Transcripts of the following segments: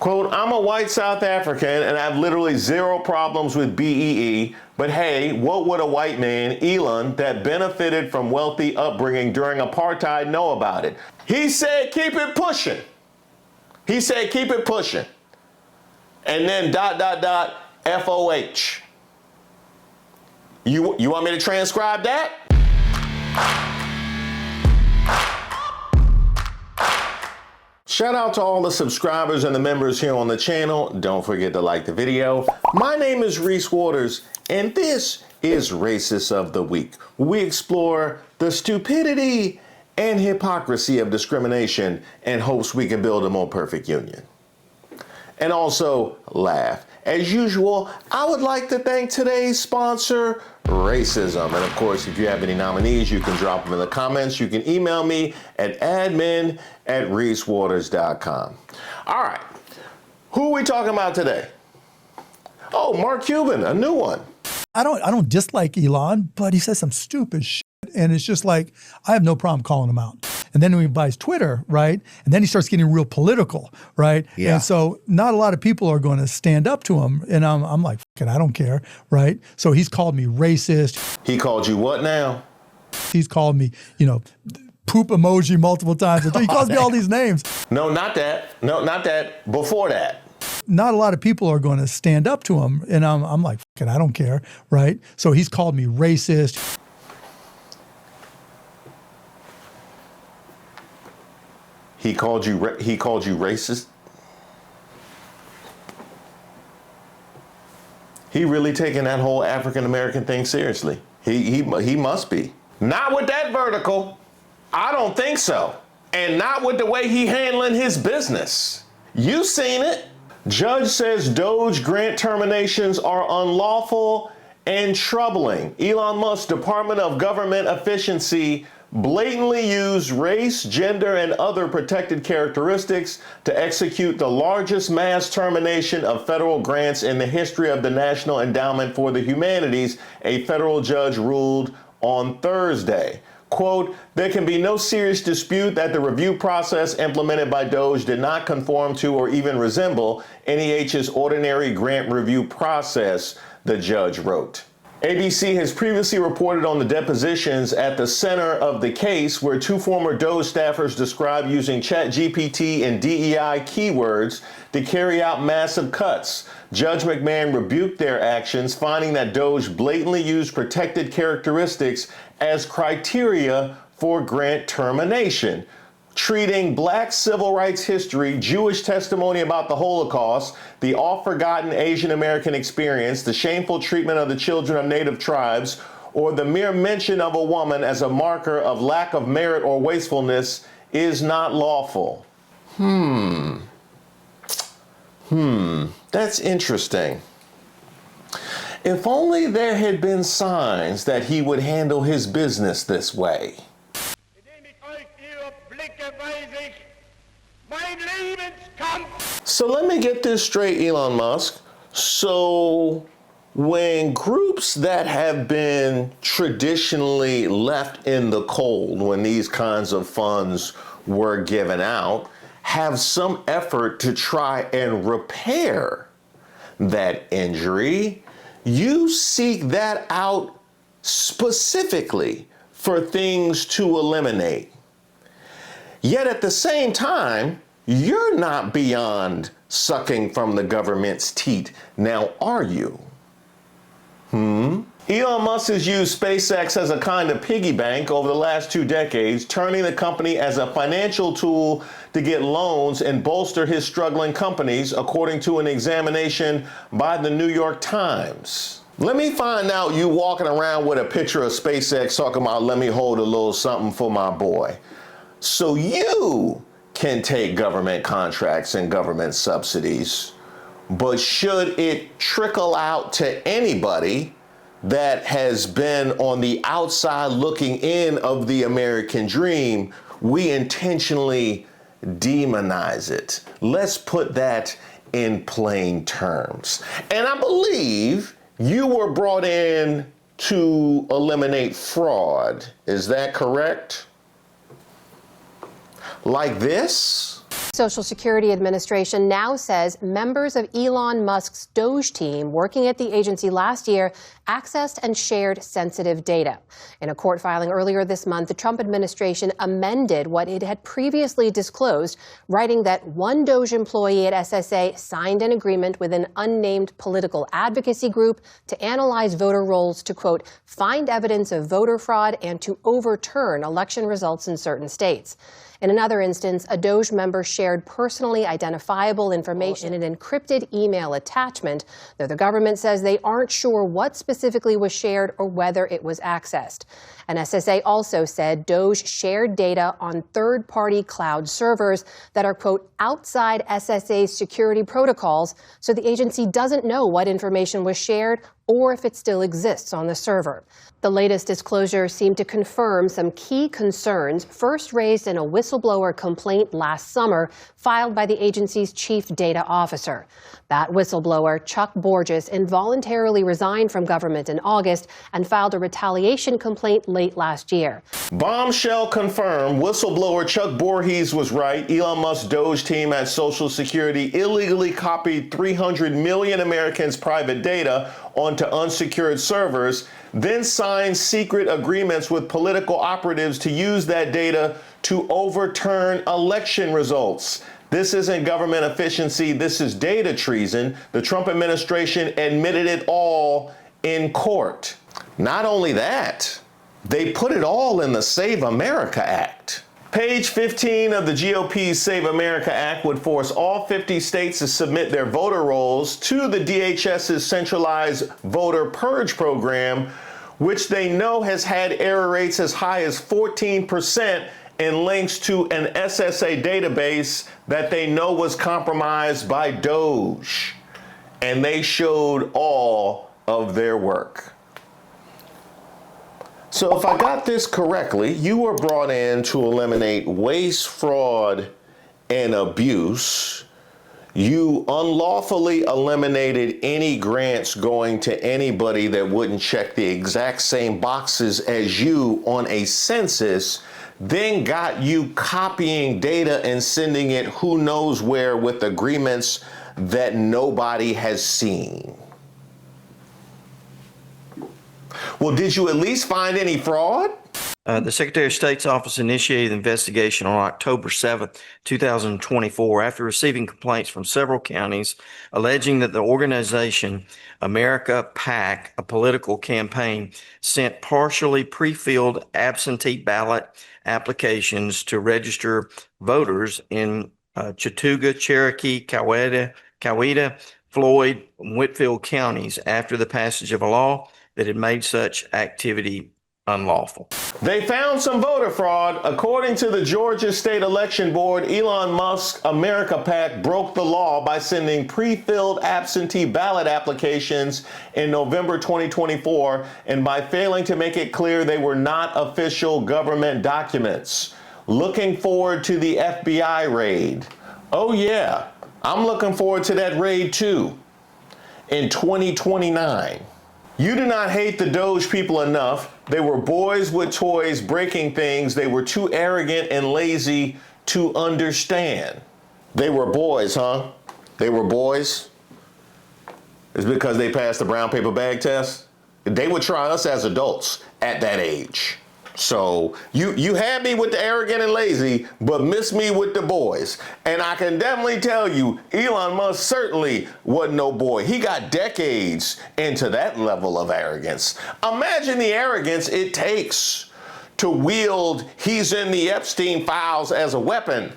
Quote, I'm a white South African and I have literally zero problems with BEE, but hey, what would a white man, Elon, that benefited from wealthy upbringing during apartheid know about it? He said, keep it pushing. He said, keep it pushing. And then ... FOH. You want me to transcribe that? Shout out to all the subscribers and the members here on the channel. Don't forget to like the video. My name is Reese Waters, and this is Racist of the Week. We explore the stupidity and hypocrisy of discrimination in hopes we can build a more perfect union. And also laugh. As usual, I would like to thank today's sponsor, Racism. And of course, if you have any nominees, you can drop them in the comments. You can email me at admin@reesewaters.com. All right, who are we talking about today? Oh, Mark Cuban, a new one. I don't dislike Elon, but he says some stupid shit. And it's just like, I have no problem calling him out. And then he buys Twitter, right? And then he starts getting real political, right? Yeah. And so not a lot of people are going to stand up to him. And I'm like, fucking, I don't care, right? So he's called me racist. He called you what now? He's called me, poop emoji multiple times. He calls me all these names. No, not that. No, not that. Before that. Not a lot of people are going to stand up to him. And I'm like, fucking, I don't care, right? So he's called me racist. He called you racist? He really taking that whole African American thing seriously. He must be. Not with that vertical. I don't think so. And not with the way he handling his business. You seen it. Judge says DOGE grant terminations are unlawful and troubling. Elon Musk's Department of Government Efficiency blatantly used race, gender, and other protected characteristics to execute the largest mass termination of federal grants in the history of the National Endowment for the Humanities, a federal judge ruled on Thursday. Quote, there can be no serious dispute that the review process implemented by DOGE did not conform to or even resemble NEH's ordinary grant review process, the judge wrote. ABC has previously reported on the depositions at the center of the case where two former DOGE staffers described using ChatGPT and DEI keywords to carry out massive cuts. Judge McMahon rebuked their actions, finding that DOGE blatantly used protected characteristics as criteria for grant termination, treating Black civil rights history, Jewish testimony about the Holocaust, the oft-forgotten Asian American experience, the shameful treatment of the children of Native tribes, or the mere mention of a woman as a marker of lack of merit or wastefulness is not lawful. That's interesting. If only there had been signs that he would handle his business this way. So let me get this straight, Elon Musk. So when groups that have been traditionally left in the cold when these kinds of funds were given out have some effort to try and repair that injury, you seek that out specifically for things to eliminate. Yet at the same time, you're not beyond sucking from the government's teat, now are you? Elon Musk has used SpaceX as a kind of piggy bank over the last 2 decades, turning the company as a financial tool to get loans and bolster his struggling companies, according to an examination by the New York Times. Let me find out you walking around with a picture of SpaceX talking about, let me hold a little something for my boy. So you can take government contracts and government subsidies, but should it trickle out to anybody that has been on the outside looking in of the American dream, we intentionally demonize it. Let's put that in plain terms. And I believe you were brought in to eliminate fraud. Is that correct? Like this? Social Security Administration now says members of Elon Musk's DOGE team working at the agency last year accessed and shared sensitive data. In a court filing earlier this month, the Trump administration amended what it had previously disclosed, writing that one DOGE employee at SSA signed an agreement with an unnamed political advocacy group to analyze voter rolls to, quote, find evidence of voter fraud and to overturn election results in certain states. In another instance, a DOGE member shared personally identifiable information in an encrypted email attachment, though the government says they aren't sure what specifically was shared or whether it was accessed. And SSA also said DOGE shared data on third-party cloud servers that are, quote, outside SSA's security protocols, so the agency doesn't know what information was shared or if it still exists on the server. The latest disclosures seem to confirm some key concerns first raised in a whistleblower complaint last summer filed by the agency's chief data officer. That whistleblower, Chuck Borges, involuntarily resigned from government in August and filed a retaliation complaint late last year. Bombshell confirmed. Whistleblower Chuck Borges was right. Elon Musk's DOGE team at Social Security illegally copied 300 million Americans' private data onto unsecured servers, then signed secret agreements with political operatives to use that data to overturn election results. This isn't government efficiency, this is data treason. The Trump administration admitted it all in court. Not only that, they put it all in the Save America Act. Page 15 of the GOP's Save America Act would force all 50 states to submit their voter rolls to the DHS's centralized voter purge program, which they know has had error rates as high as 14% and links to an SSA database that they know was compromised by DOGE. And they showed all of their work. So if I got this correctly, you were brought in to eliminate waste, fraud, and abuse. You unlawfully eliminated any grants going to anybody that wouldn't check the exact same boxes as you on a census, then got you copying data and sending it who knows where with agreements that nobody has seen. Well, did you at least find any fraud? The Secretary of State's office initiated an investigation on October 7th, 2024, after receiving complaints from several counties alleging that the organization America PAC, a political campaign, sent partially pre-filled absentee ballot applications to register voters in Chattooga, Cherokee, Coweta, Floyd, and Whitfield counties after the passage of a law that had made such activity unlawful. They found some voter fraud. According to the Georgia State Election Board, Elon Musk America PAC broke the law by sending pre-filled absentee ballot applications in November 2024 and by failing to make it clear they were not official government documents. Looking forward to the FBI raid. Oh yeah, I'm looking forward to that raid too in 2029. You do not hate the DOGE people enough. They were boys with toys breaking things they were too arrogant and lazy to understand. They were boys, huh? They were boys? It's because they passed the brown paper bag test? They would try us as adults at that age. So you had me with the arrogant and lazy, but missed me with the boys. And I can definitely tell you, Elon Musk certainly wasn't no boy. He got decades into that level of arrogance. Imagine the arrogance it takes to wield he's in the Epstein files as a weapon.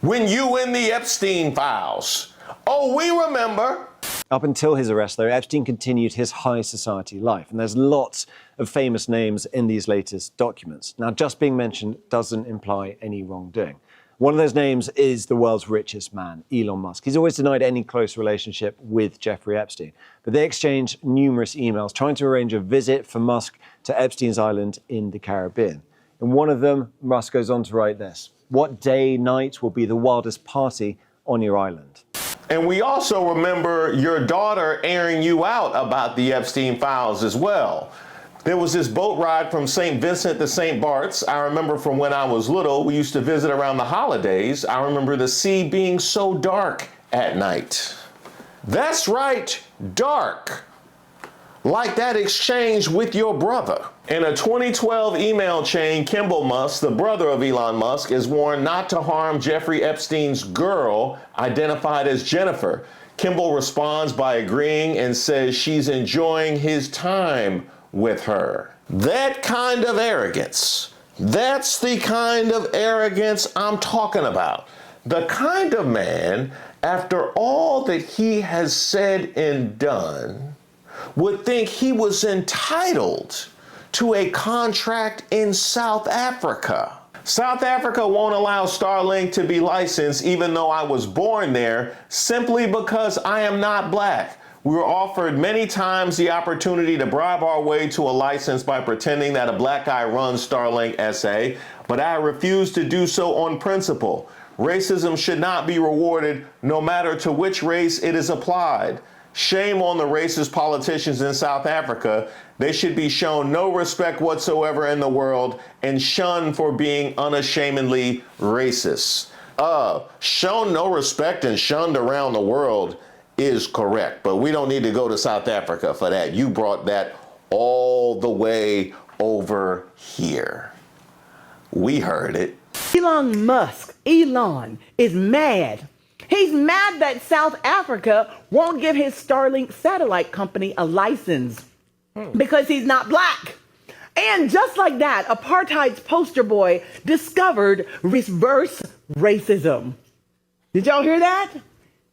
When you in the Epstein files. Oh, we remember. Up until his arrest, though, Epstein continued his high society life, and there's lots of famous names in these latest documents. Now, just being mentioned doesn't imply any wrongdoing. One of those names is the world's richest man, Elon Musk. He's always denied any close relationship with Jeffrey Epstein, but they exchanged numerous emails trying to arrange a visit for Musk to Epstein's island in the Caribbean. In one of them, Musk goes on to write this: "What day, night will be the wildest party on your island?" And we also remember your daughter airing you out about the Epstein files as well. There was this boat ride from St. Vincent to St. Bart's. I remember from when I was little, we used to visit around the holidays. I remember the sea being so dark at night. That's right, dark. Like that exchange with your brother. In a 2012 email chain, Kimball Musk, the brother of Elon Musk, is warned not to harm Jeffrey Epstein's girl, identified as Jennifer. Kimball responds by agreeing and says she's enjoying his time with her. That kind of arrogance, that's the kind of arrogance I'm talking about. The kind of man, after all that he has said and done, would think he was entitled to a contract in South Africa. South Africa won't allow Starlink to be licensed even though I was born there, simply because I am not black. We were offered many times the opportunity to bribe our way to a license by pretending that a black guy runs Starlink SA, but I refused to do so on principle. Racism should not be rewarded no matter to which race it is applied. Shame on the racist politicians in South Africa. They should be shown no respect whatsoever in the world and shunned for being unashamedly racist. Shown no respect and shunned around the world is correct, but we don't need to go to South Africa for that. You brought that all the way over here. We heard it. Elon Musk, Elon, is mad. He's mad that South Africa won't give his Starlink satellite company a license because he's not black. And just like that, Apartheid's poster boy discovered reverse racism. Did y'all hear that?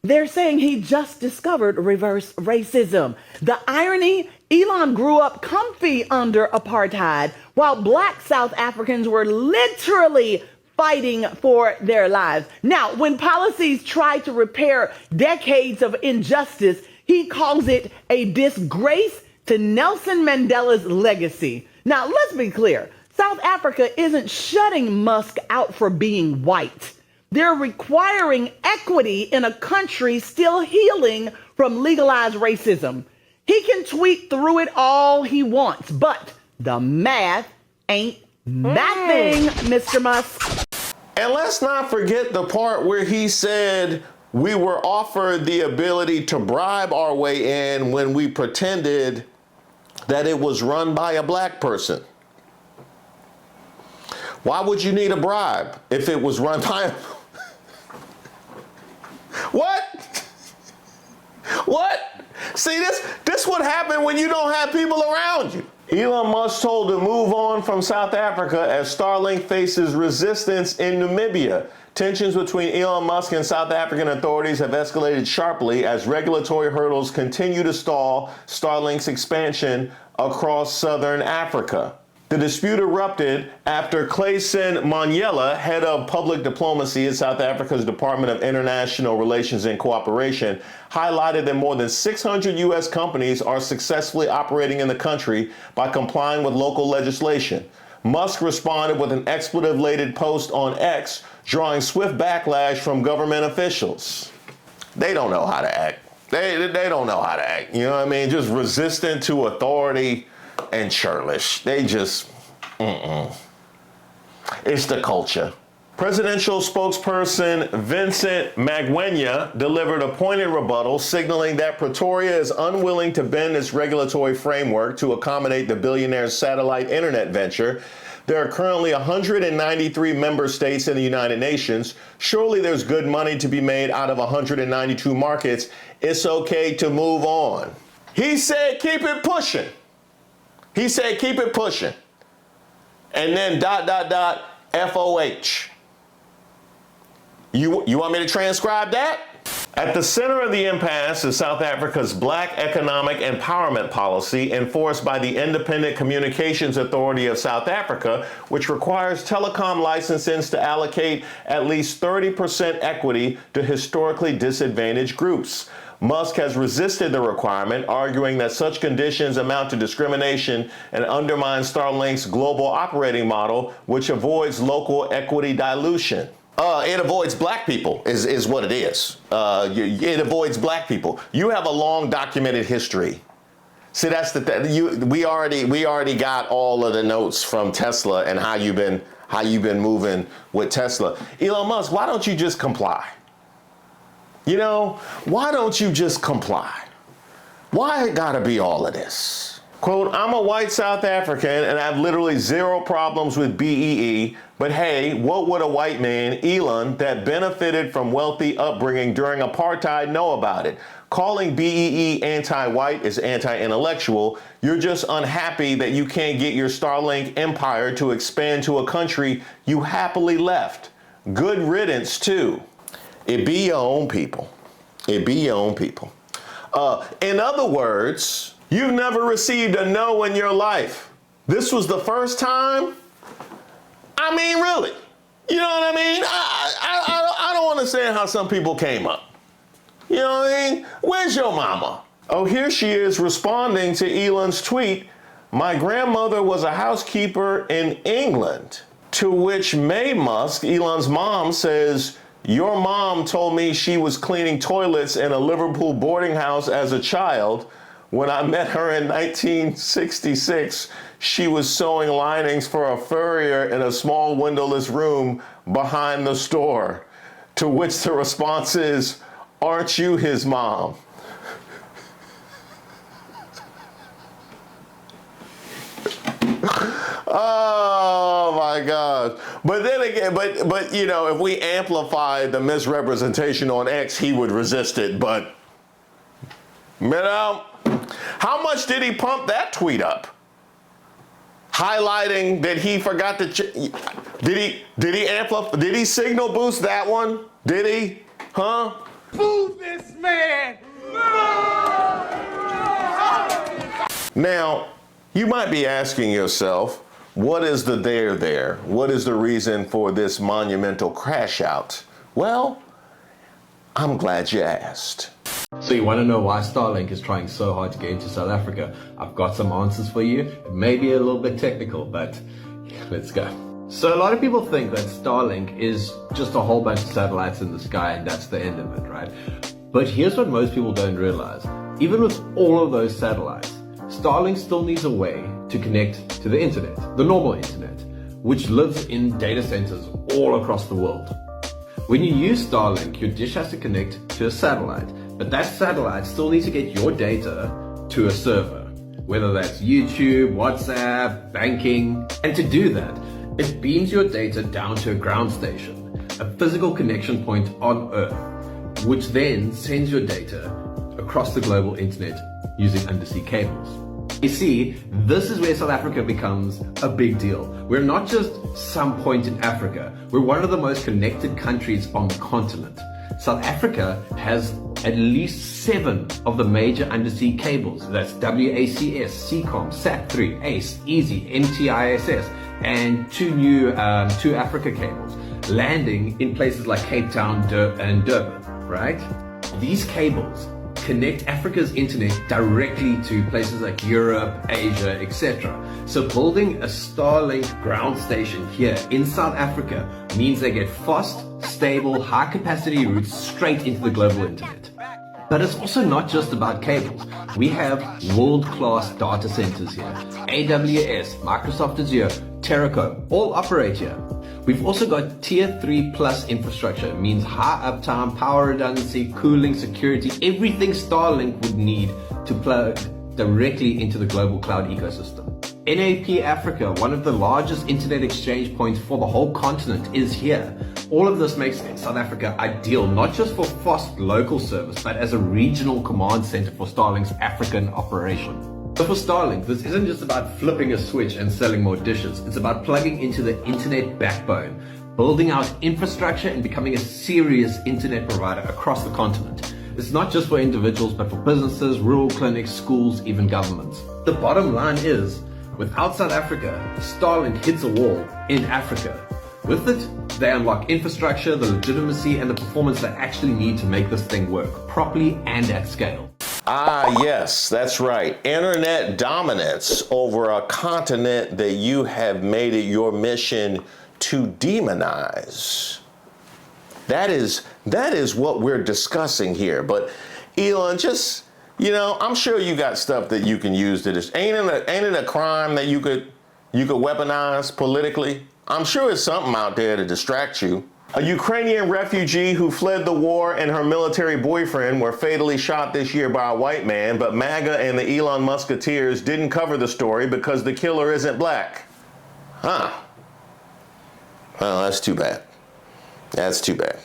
They're saying he just discovered reverse racism. The irony, Elon grew up comfy under apartheid while black South Africans were literally fighting for their lives. Now, when policies try to repair decades of injustice, he calls it a disgrace to Nelson Mandela's legacy. Now, let's be clear. South Africa isn't shutting Musk out for being white. They're requiring equity in a country still healing from legalized racism. He can tweet through it all he wants, but the math ain't that thing, Mr. Musk. And let's not forget the part where he said we were offered the ability to bribe our way in when we pretended that it was run by a black person. Why would you need a bribe if it was run by a... What? What? See, this would happen when you don't have people around you. Elon Musk told to move on from South Africa as Starlink faces resistance in Namibia. Tensions between Elon Musk and South African authorities have escalated sharply as regulatory hurdles continue to stall Starlink's expansion across southern Africa. The dispute erupted after Clayson Monyela, head of public diplomacy at South Africa's Department of International Relations and Cooperation, highlighted that more than 600 U.S. companies are successfully operating in the country by complying with local legislation. Musk responded with an expletive-laden post on X, drawing swift backlash from government officials. They don't know how to act. They don't know how to act. You know what I mean? Just resistant to authority and churlish. They just, It's the culture. Presidential spokesperson Vincent Magwenya delivered a pointed rebuttal, signaling that Pretoria is unwilling to bend its regulatory framework to accommodate the billionaire's satellite internet venture. There are currently 193 member states in the United Nations. Surely there's good money to be made out of 192 markets. It's okay to move on. He said, keep it pushing. He said, keep it pushing. And then ... FOH. You want me to transcribe that? At the center of the impasse is South Africa's Black Economic Empowerment Policy, enforced by the Independent Communications Authority of South Africa, which requires telecom licensings to allocate at least 30% equity to historically disadvantaged groups. Musk has resisted the requirement, arguing that such conditions amount to discrimination and undermine Starlink's global operating model, which avoids local equity dilution. It avoids black people, is what it is. It avoids black people. You have a long documented history See, that's we already got all of the notes from Tesla and how you've been moving with Tesla. Elon Musk, why don't you just comply? You know, why don't you just comply? Why it gotta be all of this? Quote, I'm a white South African and I have literally zero problems with BEE, but hey, what would a white man, Elon, that benefited from wealthy upbringing during apartheid know about it? Calling BEE anti-white is anti-intellectual. You're just unhappy that you can't get your Starlink empire to expand to a country you happily left. Good riddance too. It be your own people. It be your own people. In other words, you've never received a no in your life. This was the first time? I mean, really. You know what I mean? I don't understand how some people came up. You know what I mean? Where's your mama? Oh, here she is responding to Elon's tweet. My grandmother was a housekeeper in England. To which May Musk, Elon's mom, says, your mom told me she was cleaning toilets in a Liverpool boarding house as a child. When I met her in 1966, she was sewing linings for a furrier in a small windowless room behind the store. To which the response is, aren't you his mom? Oh my God. But then again, but you know, if we amplify the misrepresentation on X, he would resist it. But, you know, how much did he pump that tweet up? Highlighting that he forgot to, did he amplify, did he signal boost that one? Did he? Huh? Move this man! Now, you might be asking yourself, what is the there? What is the reason for this monumental crash out? Well, I'm glad you asked. So you want to know why Starlink is trying so hard to get into South Africa? I've got some answers for you. It may be a little bit technical, but let's go. So a lot of people think that Starlink is just a whole bunch of satellites in the sky and that's the end of it, right? But here's what most people don't realize. Even with all of those satellites, Starlink still needs a way to connect to the internet, the normal internet, which lives in data centers all across the world. When you use Starlink, your dish has to connect to a satellite, but that satellite still needs to get your data to a server, whether that's YouTube, WhatsApp, banking. And to do that, it beams your data down to a ground station, a physical connection point on Earth, which then sends your data across the global internet using undersea cables. You see, this is where South Africa becomes a big deal. We're not just some point in Africa, we're one of the most connected countries on the continent. South Africa has at least 7 of the major undersea cables. That's WACS, SEACOM, SAT3, ACE, EASY, MTISS, and 2 new 2 Africa cables landing in places like Cape Town and Durban, right? These cables connect Africa's internet directly to places like Europe, Asia, etc. So building a Starlink ground station here in South Africa means they get fast, stable, high-capacity routes straight into the global internet. But it's also not just about cables. We have world-class data centers here. AWS, Microsoft Azure, Terraco, all operate here. We've also got Tier 3 plus infrastructure, means high uptime, power redundancy, cooling, security, everything Starlink would need to plug directly into the global cloud ecosystem. NAACP Africa, one of the largest internet exchange points for the whole continent, is here. All of this makes South Africa ideal, not just for fast local service, but as a regional command center for Starlink's African operation. So for Starlink, this isn't just about flipping a switch and selling more dishes. It's about plugging into the internet backbone, building out infrastructure and becoming a serious internet provider across the continent. It's not just for individuals, but for businesses, rural clinics, schools, even governments. The bottom line is, without South Africa, Starlink hits a wall in Africa. With it, they unlock infrastructure, the legitimacy, and the performance they actually need to make this thing work properly and at scale. Ah, yes, that's right. Internet dominance over a continent that you have made it your mission to demonize. That is what we're discussing here. But Elon, just You know, I'm sure you got stuff that you can use to this. Ain't it a crime that you could weaponize politically? I'm sure it's something out there to distract you. A Ukrainian refugee who fled the war and her military boyfriend were fatally shot this year by a white man, but MAGA and the Elon Musketeers didn't cover the story because the killer isn't black. Huh. Well, that's too bad. That's too bad.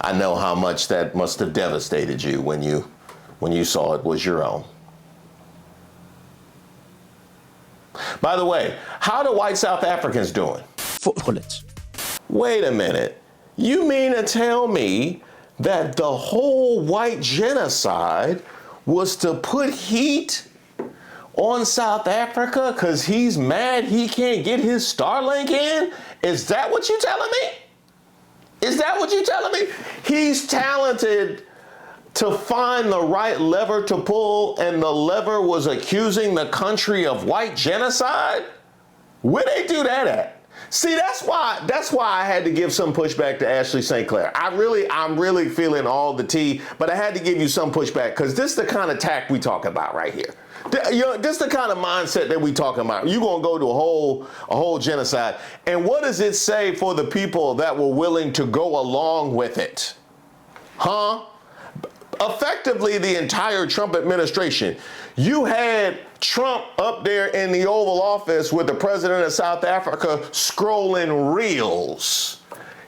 I know how much that must have devastated you when you saw it was your own. By the way, how are the white South Africans doing? Bullets. Wait a minute. You mean to tell me that the whole white genocide was to put heat on South Africa because he's mad he can't get his Starlink in? Is that what you're telling me? Is that what you're telling me? He's talented to find the right lever to pull, and the lever was accusing the country of white genocide? Where they do that at? See, that's why I had to give some pushback to Ashley St. Clair. I'm really feeling all the tea, but I had to give you some pushback because this is the kind of tact we talk about right here. This is the kind of mindset that we talking about. You're gonna go to a whole genocide. And what does it say for the people that were willing to go along with it? Huh? Effectively, the entire Trump administration. You had Trump up there in the Oval Office with the president of South Africa scrolling reels.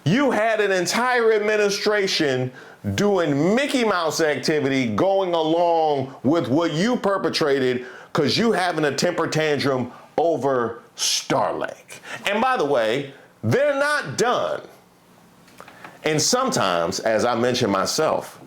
You had an entire administration doing Mickey Mouse activity going along with what you perpetrated because you having a temper tantrum over Starlink. And by the way, they're not done. And sometimes, as I mentioned myself,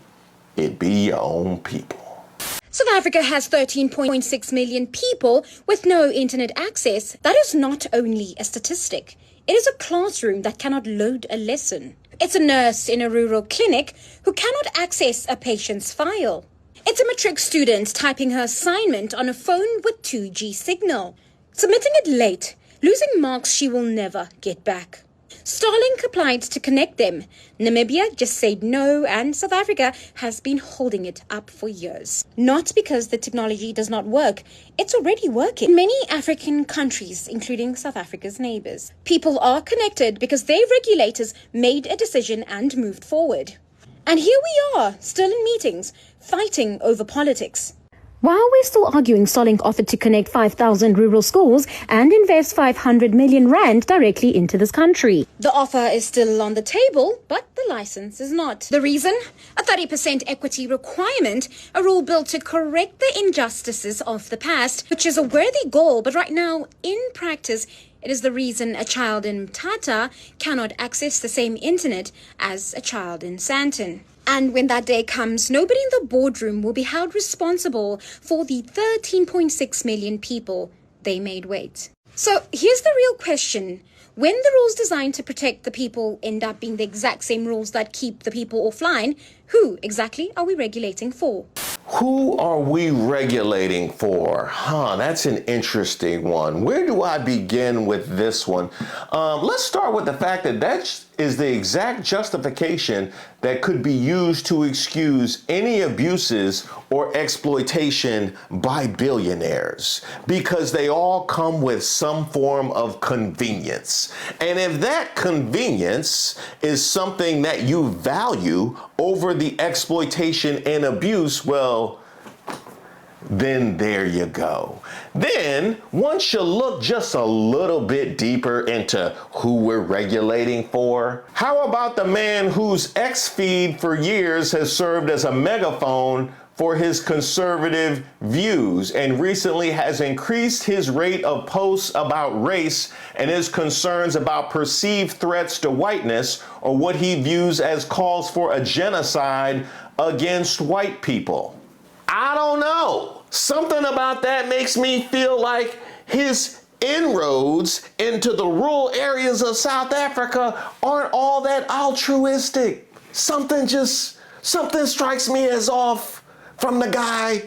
it be your own people. South Africa has 13.6 million people with no internet access. That is not only a statistic. It is a classroom that cannot load a lesson. It's a nurse in a rural clinic who cannot access a patient's file. It's a matric student typing her assignment on a phone with 2G signal, submitting it late, losing marks she will never get back. Starlink applied to connect them. Namibia just said no, and South Africa has been holding it up for years. Not because the technology does not work. It's already working. In many African countries, including South Africa's neighbors, people are connected because their regulators made a decision and moved forward. And here we are, still in meetings, fighting over politics. While we're still arguing, Starlink offered to connect 5,000 rural schools and invest 500 million rand directly into this country. The offer is still on the table, but the license is not. The reason? A 30% equity requirement, a rule built to correct the injustices of the past, which is a worthy goal, but right now, in practice, it is the reason a child in Mthatha cannot access the same internet as a child in Sandton. And when that day comes, nobody in the boardroom will be held responsible for the 13.6 million people they made wait. So here's the real question. When the rules designed to protect the people end up being the exact same rules that keep the people offline, who exactly are we regulating for? Who are we regulating for? That's an interesting one. Where do I begin with this one? Let's start with the fact that that is the exact justification that could be used to excuse any abuses or exploitation by billionaires, because they all come with some form of convenience. And if that convenience is something that you value over the exploitation and abuse, well, then there you go. Then, once you look just a little bit deeper into who we're regulating for, how about the man whose X feed for years has served as a megaphone for his conservative views and recently has increased his rate of posts about race and his concerns about perceived threats to whiteness, or what he views as calls for a genocide against white people? I don't know. Something about that makes me feel like his inroads into the rural areas of South Africa aren't all that altruistic. Something strikes me as off from the guy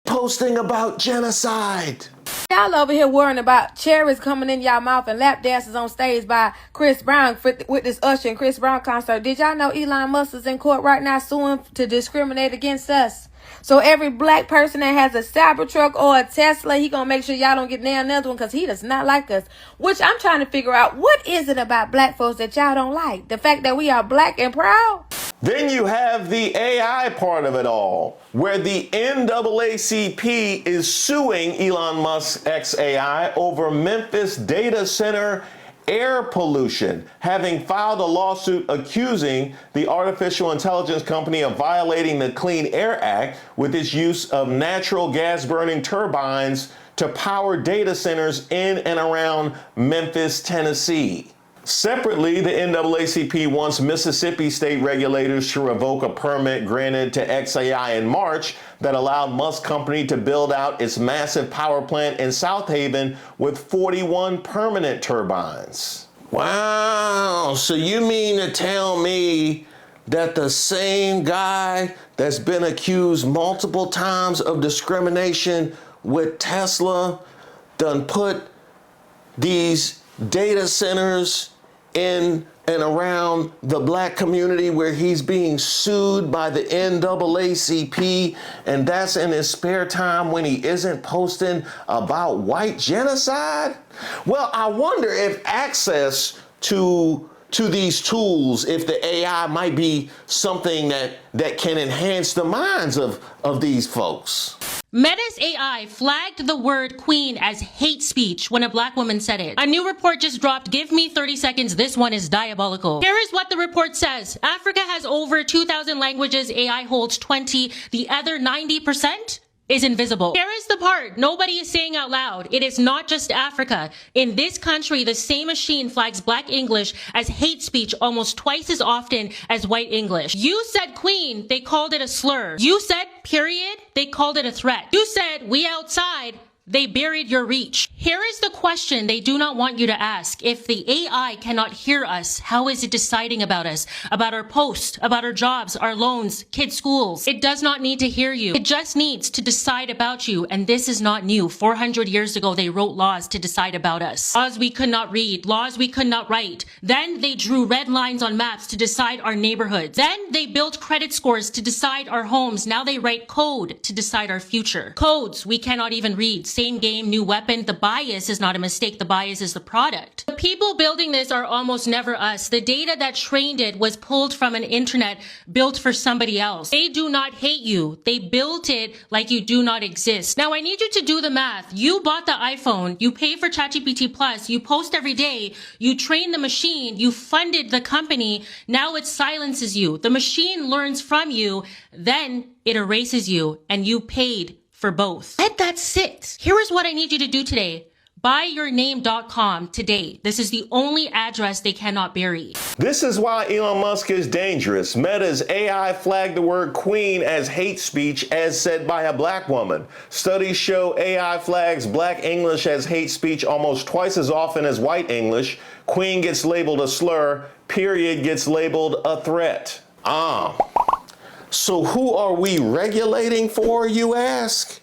posting about genocide. Y'all over here worrying about cherries coming in y'all mouth and lap dances on stage by Chris Brown with this Usher and Chris Brown concert. Did y'all know Elon Musk is in court right now suing to discriminate against us? So every black person that has a Cybertruck or a Tesla, he gonna make sure y'all don't get nailed another one because he does not like us. Which I'm trying to figure out, what is it about black folks that y'all don't like? The fact that we are black and proud? Then you have the AI part of it all, where the NAACP is suing Elon Musk's XAI over Memphis data center air pollution, having filed a lawsuit accusing the artificial intelligence company of violating the Clean Air Act with its use of natural gas burning turbines to power data centers in and around Memphis, Tennessee. Separately, the NAACP wants Mississippi state regulators to revoke a permit granted to XAI in March that allowed Musk Company to build out its massive power plant in South Haven with 41 permanent turbines. Wow, so you mean to tell me that the same guy that's been accused multiple times of discrimination with Tesla done put these data centers in and around the black community where he's being sued by the NAACP, and that's in his spare time when he isn't posting about white genocide? Well, I wonder if access to these tools, if the AI might be something that can enhance the minds of these folks. Meta's AI flagged the word queen as hate speech when a black woman said it. A new report just dropped. Give me 30 seconds. This one is diabolical. Here is what the report says. Africa has over 2,000 languages. AI holds 20. The other 90% is invisible. Here is the part nobody is saying out loud. It is not just Africa. In this country, the same machine flags black English as hate speech almost twice as often as white English. You said queen, they called it a slur. You said period, they called it a threat. You said we outside, they buried your reach. Here is the question they do not want you to ask. If the AI cannot hear us, how is it deciding about us, about our posts, about our jobs, our loans, kids' schools? It does not need to hear you. It just needs to decide about you. And this is not new. 400 years ago, they wrote laws to decide about us. Laws we could not read, laws we could not write. Then they drew red lines on maps to decide our neighborhoods. Then they built credit scores to decide our homes. Now they write code to decide our future. Codes we cannot even read. Same game, new weapon. The bias is not a mistake. The bias is the product. The people building this are almost never us. The data that trained it was pulled from an internet built for somebody else. They do not hate you. They built it like you do not exist. Now I need you to do the math. You bought the iPhone. You pay for ChatGPT Plus. You post every day. You train the machine. You funded the company. Now it silences you. The machine learns from you. Then it erases you, and you paid for both. Let that sit. Here is what I need you to do today. Buyyourname.com today. This is the only address they cannot bury. This is why Elon Musk is dangerous. Meta's AI flagged the word queen as hate speech as said by a black woman. Studies show AI flags black English as hate speech almost twice as often as white English. Queen gets labeled a slur. Period gets labeled a threat. So who are we regulating for, you ask?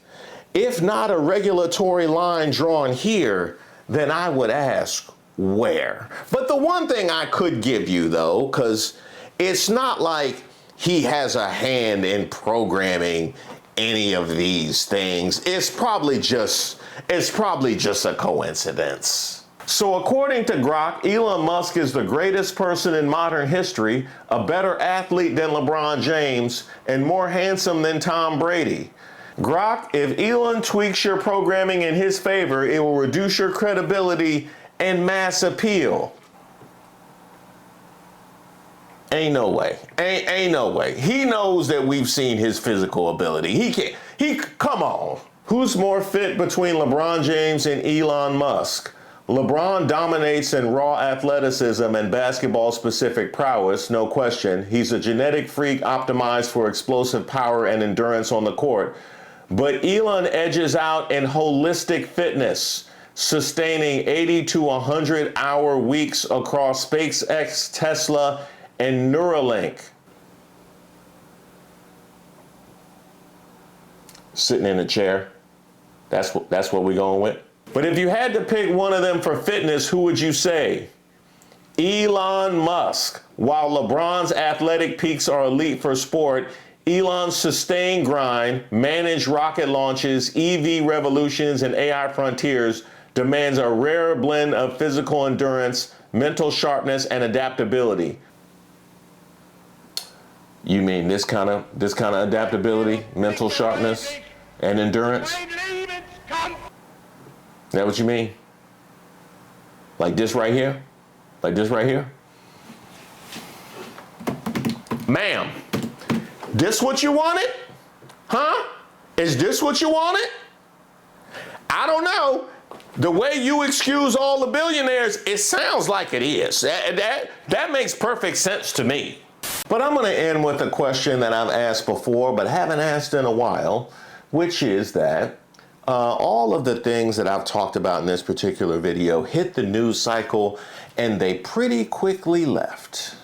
If not a regulatory line drawn here, then I would ask where. But the one thing I could give you though, because it's not like he has a hand in programming any of these things. It's probably just a coincidence. So according to Grock, Elon Musk is the greatest person in modern history, a better athlete than LeBron James, and more handsome than Tom Brady. Grock, if Elon tweaks your programming in his favor, it will reduce your credibility and mass appeal. Ain't no way. Ain't no way. He knows that we've seen his physical ability. Come on. Who's more fit between LeBron James and Elon Musk? LeBron dominates in raw athleticism and basketball-specific prowess, no question. He's a genetic freak optimized for explosive power and endurance on the court. But Elon edges out in holistic fitness, sustaining 80 to 100-hour weeks across SpaceX, Tesla, and Neuralink. Sitting in a chair. That's what we're going with. But if you had to pick one of them for fitness, who would you say? Elon Musk. While LeBron's athletic peaks are elite for sport, Elon's sustained grind, managed rocket launches, EV revolutions, and AI frontiers demands a rare blend of physical endurance, mental sharpness, and adaptability. You mean this kind of adaptability, mental sharpness, and endurance? Is that what you mean? Like this right here? Like this right here? Ma'am, this what you wanted? Huh? Is this what you wanted? I don't know. The way you excuse all the billionaires, it sounds like it is. That makes perfect sense to me. But I'm gonna end with a question that I've asked before, but haven't asked in a while, which is that all of the things that I've talked about in this particular video hit the news cycle and they pretty quickly left.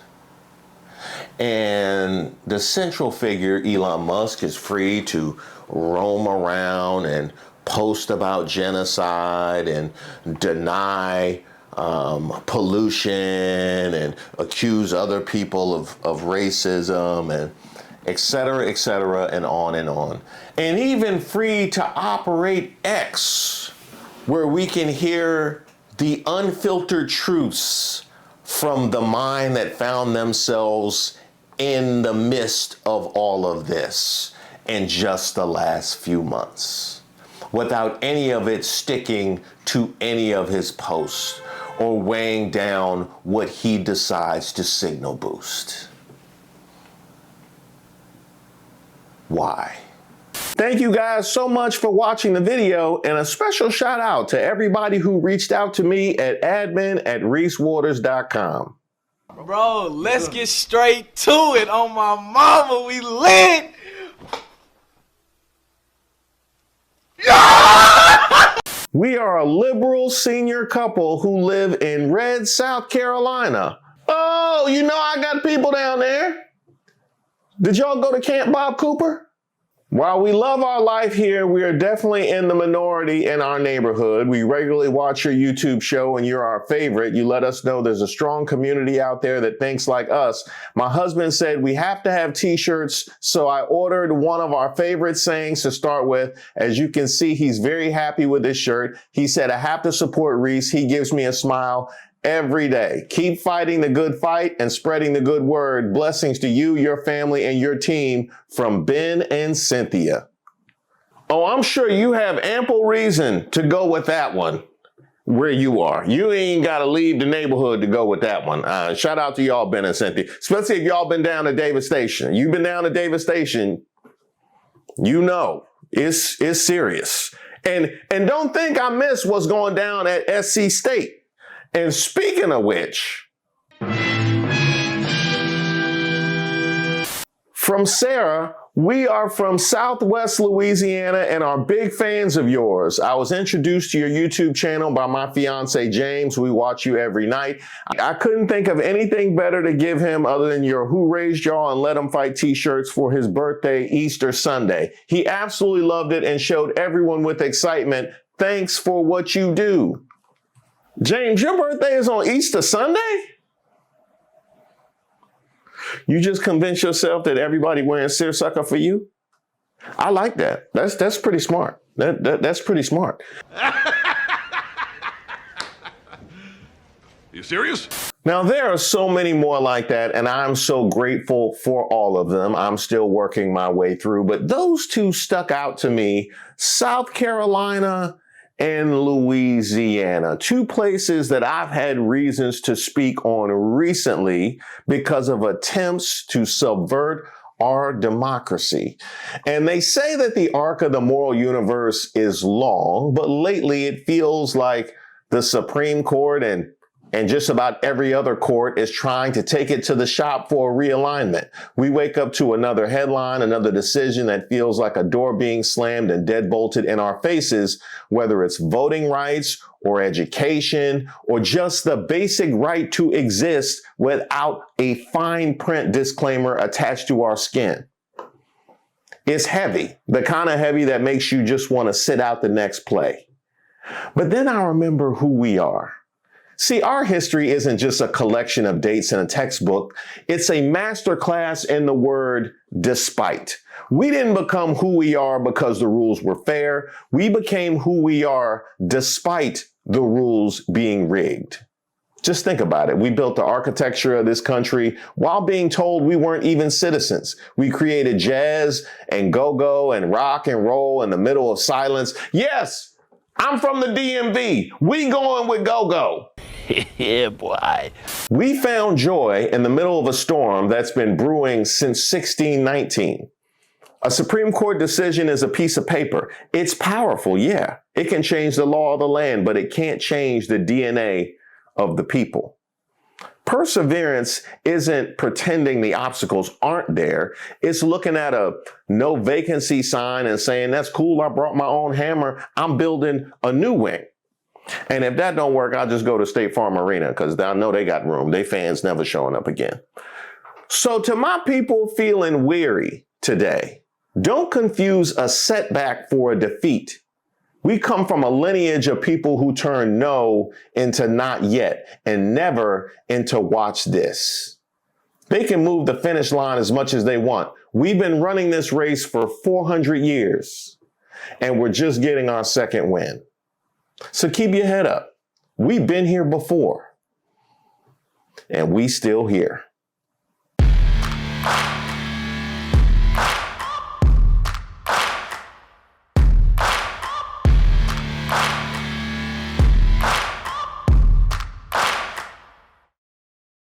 And the central figure, Elon Musk, is free to roam around and post about genocide and deny pollution and accuse other people of racism and et cetera, and on and on. And even free to operate X, where we can hear the unfiltered truths from the mind that found themselves in the midst of all of this in just the last few months, without any of it sticking to any of his posts or weighing down what he decides to signal boost. Why? Thank you guys so much for watching the video, and a special shout out to everybody who reached out to me at admin@reesewaters.com. Bro, let's get straight to it. On my mama, we lit. We are a liberal senior couple who live in Red, South Carolina. Oh, you know I got people down there. Did y'all go to Camp Bob Cooper? While we love our life here, we are definitely in the minority in our neighborhood. We regularly watch your YouTube show and you're our favorite. You let us know there's a strong community out there that thinks like us. My husband said we have to have t-shirts, so I ordered one of our favorite sayings to start with. As you can see, he's very happy with this shirt. He said, I have to support Reese. He gives me a smile every day. Keep fighting the good fight and spreading the good word. Blessings to you, your family, and your team from Ben and Cynthia. Oh, I'm sure you have ample reason to go with that one where you are. You ain't got to leave the neighborhood to go with that one. Shout out to y'all, Ben and Cynthia, especially if y'all been down to Davis Station. You've been down to Davis Station, you know, it's serious. And don't think I missed what's going down at SC State. And speaking of which, from Sarah, we are from Southwest Louisiana and are big fans of yours. I was introduced to your YouTube channel by my fiance, James. We watch you every night. I couldn't think of anything better to give him other than your Who Raised Y'all and Let 'Em Fight t-shirts for his birthday, Easter Sunday. He absolutely loved it and showed everyone with excitement. Thanks for what you do. James, your birthday is on Easter Sunday? You just convince yourself that everybody wearing seersucker for you? I like that. That's pretty smart. That's pretty smart. You serious? Now, there are so many more like that, and I'm so grateful for all of them. I'm still working my way through, but those two stuck out to me. South Carolina and Louisiana, two places that I've had reasons to speak on recently because of attempts to subvert our democracy. And they say that the arc of the moral universe is long, but lately it feels like the Supreme Court and just about every other court is trying to take it to the shop for a realignment. We wake up to another headline, another decision that feels like a door being slammed and deadbolted in our faces, whether it's voting rights or education or just the basic right to exist without a fine print disclaimer attached to our skin. It's heavy, the kind of heavy that makes you just want to sit out the next play. But then I remember who we are. See, our history isn't just a collection of dates in a textbook. It's a masterclass in the word despite. We didn't become who we are because the rules were fair. We became who we are despite the rules being rigged. Just think about it. We built the architecture of this country while being told we weren't even citizens. We created jazz and go-go and rock and roll in the middle of silence. Yes, I'm from the DMV. We going with go-go. Yeah, boy. We found joy in the middle of a storm that's been brewing since 1619. A Supreme Court decision is a piece of paper. It's powerful, yeah. It can change the law of the land, but it can't change the DNA of the people. Perseverance isn't pretending the obstacles aren't there. It's looking at a no vacancy sign and saying, that's cool, I brought my own hammer, I'm building a new wing. And if that don't work, I'll just go to State Farm Arena because I know they got room. They fans never showing up again. So to my people feeling weary today, don't confuse a setback for a defeat. We come from a lineage of people who turn no into not yet and never into watch this. They can move the finish line as much as they want. We've been running this race for 400 years and we're just getting our second win. So keep your head up. We've been here before and we still here.